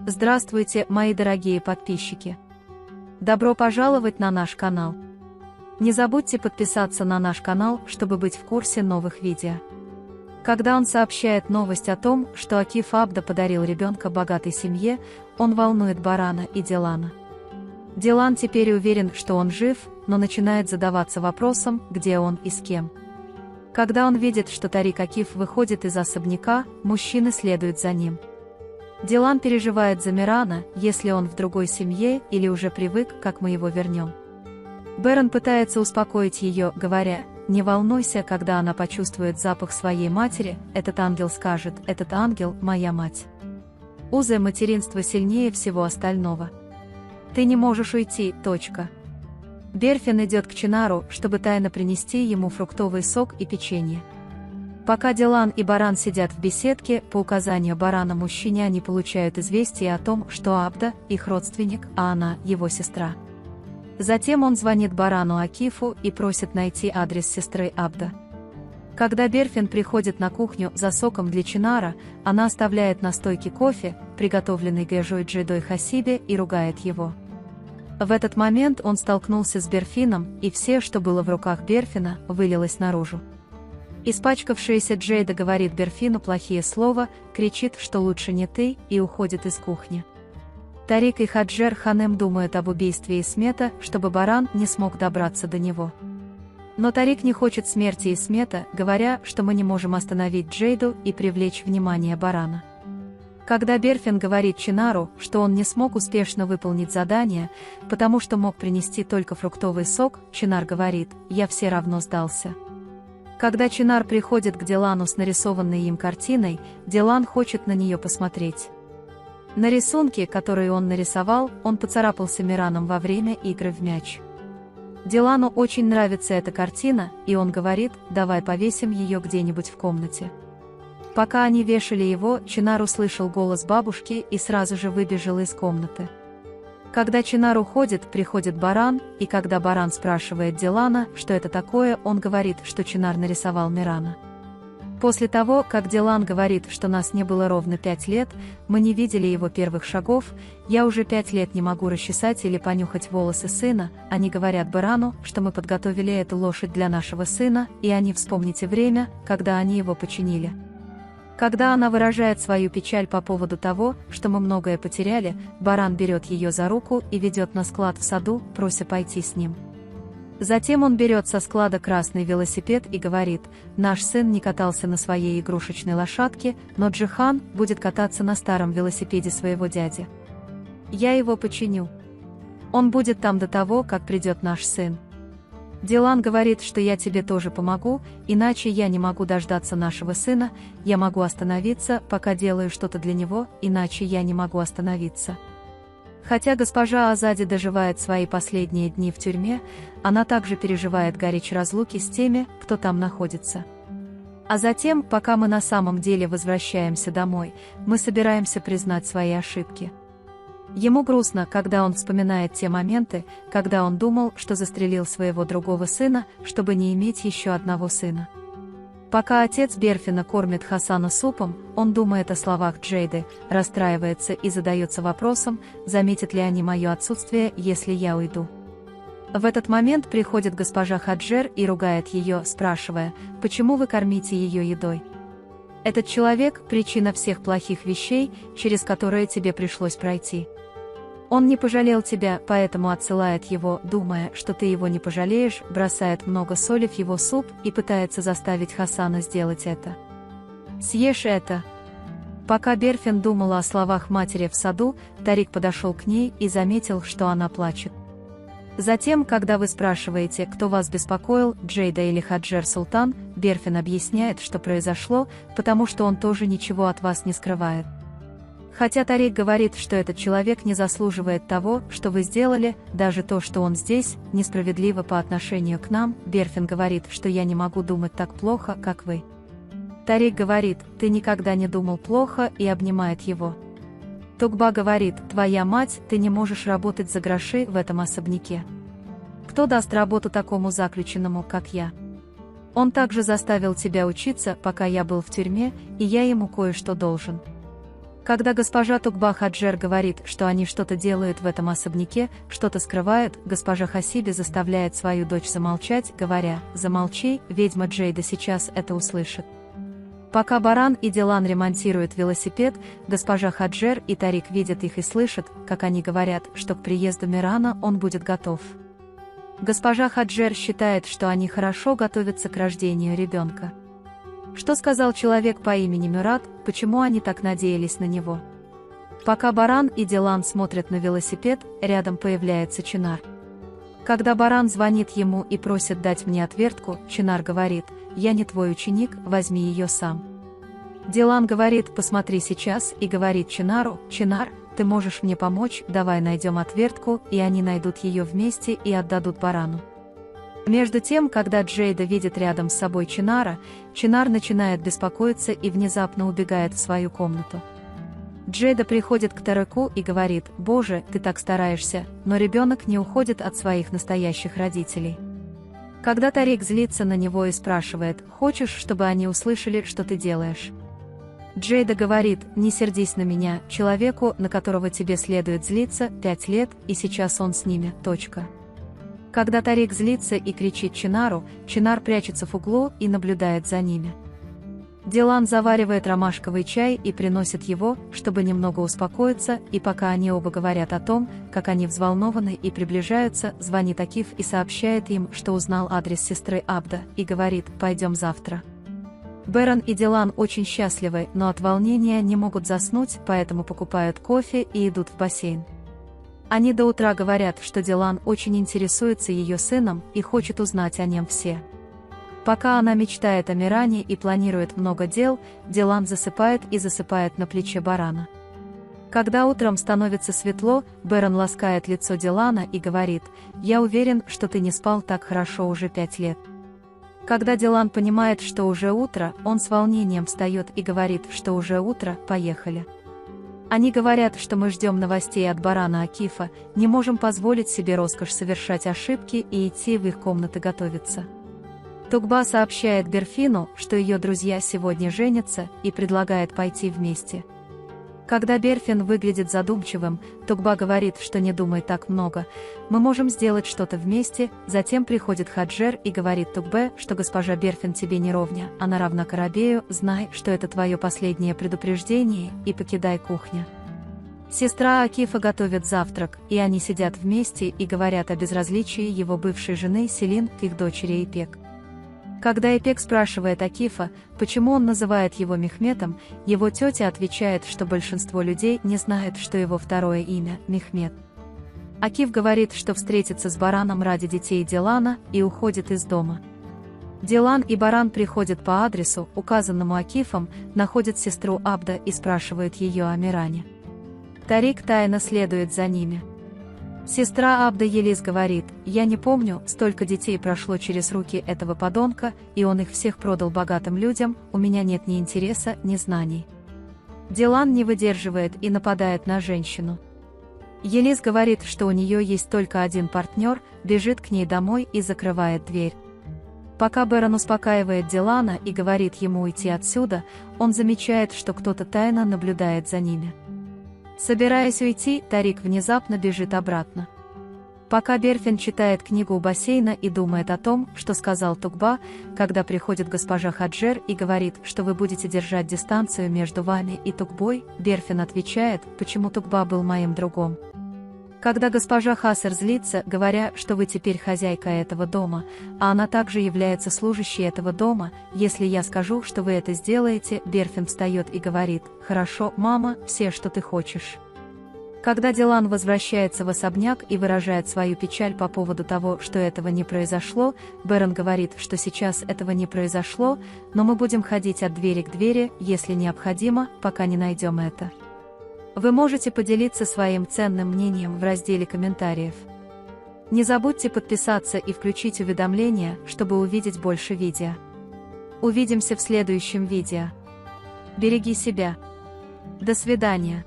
Здравствуйте, мои дорогие подписчики! Добро пожаловать на наш канал! Не забудьте подписаться на наш канал, чтобы быть в курсе новых видео. Когда он сообщает новость о том, что Акиф Абда подарил ребенка богатой семье, он волнует Барана и Дилана. Дилан теперь уверен, что он жив, но начинает задаваться вопросом, где он и с кем. Когда он видит, что Тарик Акиф выходит из особняка, мужчины следуют за ним. Дилан переживает за Мирана, если он в другой семье или уже привык, как мы его вернем. Берен пытается успокоить ее, говоря: «Не волнуйся, когда она почувствует запах своей матери, этот ангел скажет: этот ангел – моя мать». Узы материнства сильнее всего остального. Ты не можешь уйти. Берфин идет к Чинару, чтобы тайно принести ему фруктовый сок и печенье. Пока Дилан и Баран сидят в беседке, по указанию Барана мужчине они получают известие о том, что Абда – их родственник, а она – его сестра. Затем он звонит Барану Акифу и просит найти адрес сестры Абда. Когда Берфин приходит на кухню за соком для Чинара, она оставляет на стойке кофе, приготовленный Гэжой Джидой Хасибе, и ругает его. В этот момент он столкнулся с Берфином, и все, что было в руках Берфина, вылилось наружу. Испачкавшаяся Джейда говорит Берфину плохие слова, кричит, что лучше не ты, и уходит из кухни. Тарик и Хаджер Ханем думают об убийстве Исмета, чтобы Баран не смог добраться до него. Но Тарик не хочет смерти Исмета, говоря, что мы не можем остановить Джейду и привлечь внимание Барана. Когда Берфин говорит Чинару, что он не смог успешно выполнить задание, потому что мог принести только фруктовый сок, Чинар говорит: «Я все равно сдался». Когда Чинар приходит к Дилану с нарисованной им картиной, Дилан хочет на нее посмотреть. На рисунке, которые он нарисовал, он поцарапался Мираном во время игры в мяч. Дилану очень нравится эта картина, и он говорит: «Давай повесим ее где-нибудь в комнате». Пока они вешали его, Чинар услышал голос бабушки и сразу же выбежал из комнаты. Когда Чинар уходит, приходит Баран, и когда Баран спрашивает Дилана, что это такое, он говорит, что Чинар нарисовал Мирана. После того, как Дилан говорит, что нас не было ровно 5 лет, мы не видели его первых шагов, я уже 5 лет не могу расчесать или понюхать волосы сына, они говорят Барану, что мы подготовили эту лошадь для нашего сына, и они вспомните время, когда они его починили. Когда она выражает свою печаль по поводу того, что мы многое потеряли, Баран берет ее за руку и ведет на склад в саду, прося пойти с ним. Затем он берет со склада красный велосипед и говорит: «Наш сын не катался на своей игрушечной лошадке, но Джихан будет кататься на старом велосипеде своего дяди. Я его починю. Он будет там до того, как придет наш сын». Дилан говорит, что я тебе тоже помогу, иначе я не могу дождаться нашего сына, я могу остановиться, пока делаю что-то для него, иначе я не могу остановиться. Хотя госпожа Азади доживает свои последние дни в тюрьме, она также переживает горечь разлуки с теми, кто там находится. А затем, пока мы на самом деле возвращаемся домой, мы собираемся признать свои ошибки. Ему грустно, когда он вспоминает те моменты, когда он думал, что застрелил своего другого сына, чтобы не иметь еще одного сына. Пока отец Берфина кормит Хасана супом, он думает о словах Джейды, расстраивается и задается вопросом, заметят ли они мое отсутствие, если я уйду. В этот момент приходит госпожа Хаджер и ругает ее, спрашивая: «Почему вы кормите ее едой? Этот человек – причина всех плохих вещей, через которые тебе пришлось пройти. Он не пожалел тебя, поэтому отсылает его, думая, что ты его не пожалеешь, бросает много соли в его суп и пытается заставить Хасана сделать это. Съешь это». Пока Берфин думала о словах матери в саду, Тарик подошел к ней и заметил, что она плачет. Затем, когда вы спрашиваете, кто вас беспокоил, Джейда или Хаджер Султан, Берфин объясняет, что произошло, потому что он тоже ничего от вас не скрывает. Хотя Тарик говорит, что этот человек не заслуживает того, что вы сделали, даже то, что он здесь, несправедливо по отношению к нам, Берфин говорит, что я не могу думать так плохо, как вы. Тарик говорит: «Ты никогда не думал плохо», и обнимает его. Тугба говорит: «Твоя мать, ты не можешь работать за гроши в этом особняке. Кто даст работу такому заключенному, как я? Он также заставил тебя учиться, пока я был в тюрьме, и я ему кое-что должен». Когда госпожа Тугба Хаджер говорит, что они что-то делают в этом особняке, что-то скрывают, госпожа Хасиби заставляет свою дочь замолчать, говоря: «Замолчи, ведьма Джейда сейчас это услышит». Пока Баран и Дилан ремонтируют велосипед, госпожа Хаджер и Тарик видят их и слышат, как они говорят, что к приезду Мирана он будет готов. Госпожа Хаджер считает, что они хорошо готовятся к рождению ребенка. Что сказал человек по имени Мюрат, почему они так надеялись на него? Пока Баран и Дилан смотрят на велосипед, рядом появляется Чинар. Когда Баран звонит ему и просит дать мне отвертку, Чинар говорит: «Я не твой ученик, возьми ее сам». Дилан говорит: «Посмотри сейчас», и говорит Чинару: «Чинар, ты можешь мне помочь, давай найдем отвертку», и они найдут ее вместе и отдадут Барану. Между тем, когда Джейда видит рядом с собой Чинара, Чинар начинает беспокоиться и внезапно убегает в свою комнату. Джейда приходит к Тареку и говорит: «Боже, ты так стараешься», но ребенок не уходит от своих настоящих родителей. Когда Тарик злится на него и спрашивает: «Хочешь, чтобы они услышали, что ты делаешь?» Джейда говорит: «Не сердись на меня, человеку, на которого тебе следует злиться, 5 лет, и сейчас он с ними. Точка». Когда Тарик злится и кричит Чинару, Чинар прячется в углу и наблюдает за ними. Дилан заваривает ромашковый чай и приносит его, чтобы немного успокоиться, и пока они оба говорят о том, как они взволнованы и приближаются, звонит Акиф и сообщает им, что узнал адрес сестры Абда, и говорит: «Пойдем завтра». Беран и Дилан очень счастливы, но от волнения не могут заснуть, поэтому покупают кофе и идут в бассейн. Они до утра говорят, что Дилан очень интересуется ее сыном и хочет узнать о нем все. Пока она мечтает о Миране и планирует много дел, Дилан засыпает и засыпает на плече Барана. Когда утром становится светло, Беран ласкает лицо Дилана и говорит: «Я уверен, что ты не спал так хорошо уже 5 лет». Когда Дилан понимает, что уже утро, он с волнением встает и говорит, что уже утро, поехали. Они говорят, что мы ждем новостей от Барана Акифа, не можем позволить себе роскошь совершать ошибки и идти в их комнаты готовиться. Тугба сообщает Берфину, что ее друзья сегодня женятся, и предлагает пойти вместе. Когда Берфин выглядит задумчивым, Тугба говорит, что не думай так много, мы можем сделать что-то вместе. Затем приходит Хаджер и говорит Тугбе, что госпожа Берфин тебе не ровня, она равна Карабею, знай, что это твое последнее предупреждение, и покидай кухню. Сестра Акифа готовит завтрак, и они сидят вместе и говорят о безразличии его бывшей жены Селин к их дочери Ипек. Когда Ипек спрашивает Акифа, почему он называет его Мехметом, его тетя отвечает, что большинство людей не знает, что его второе имя – Мехмет. Акиф говорит, что встретится с Бараном ради детей Дилана, и уходит из дома. Дилан и Баран приходят по адресу, указанному Акифом, находят сестру Абда и спрашивают ее о Миране. Тарик тайно следует за ними. Сестра Абда Елис говорит: «Я не помню, столько детей прошло через руки этого подонка, и он их всех продал богатым людям, у меня нет ни интереса, ни знаний». Дилан не выдерживает и нападает на женщину. Елис говорит, что у нее есть только один партнер, бежит к ней домой и закрывает дверь. Пока Беран успокаивает Дилана и говорит ему уйти отсюда, он замечает, что кто-то тайно наблюдает за ними. Собираясь уйти, Тарик внезапно бежит обратно. Пока Берфин читает книгу у бассейна и думает о том, что сказал Тугба, когда приходит госпожа Хаджер и говорит, что вы будете держать дистанцию между вами и Тугбой, Берфин отвечает, почему Тугба был моим другом. Когда госпожа Хасер злится, говоря, что вы теперь хозяйка этого дома, а она также является служащей этого дома, если я скажу, что вы это сделаете, Берфин встает и говорит: «Хорошо, мама, все, что ты хочешь». Когда Дилан возвращается в особняк и выражает свою печаль по поводу того, что этого не произошло, Беран говорит, что сейчас этого не произошло, но мы будем ходить от двери к двери, если необходимо, пока не найдем это. Вы можете поделиться своим ценным мнением в разделе комментариев. Не забудьте подписаться и включить уведомления, чтобы увидеть больше видео. Увидимся в следующем видео. Береги себя. До свидания.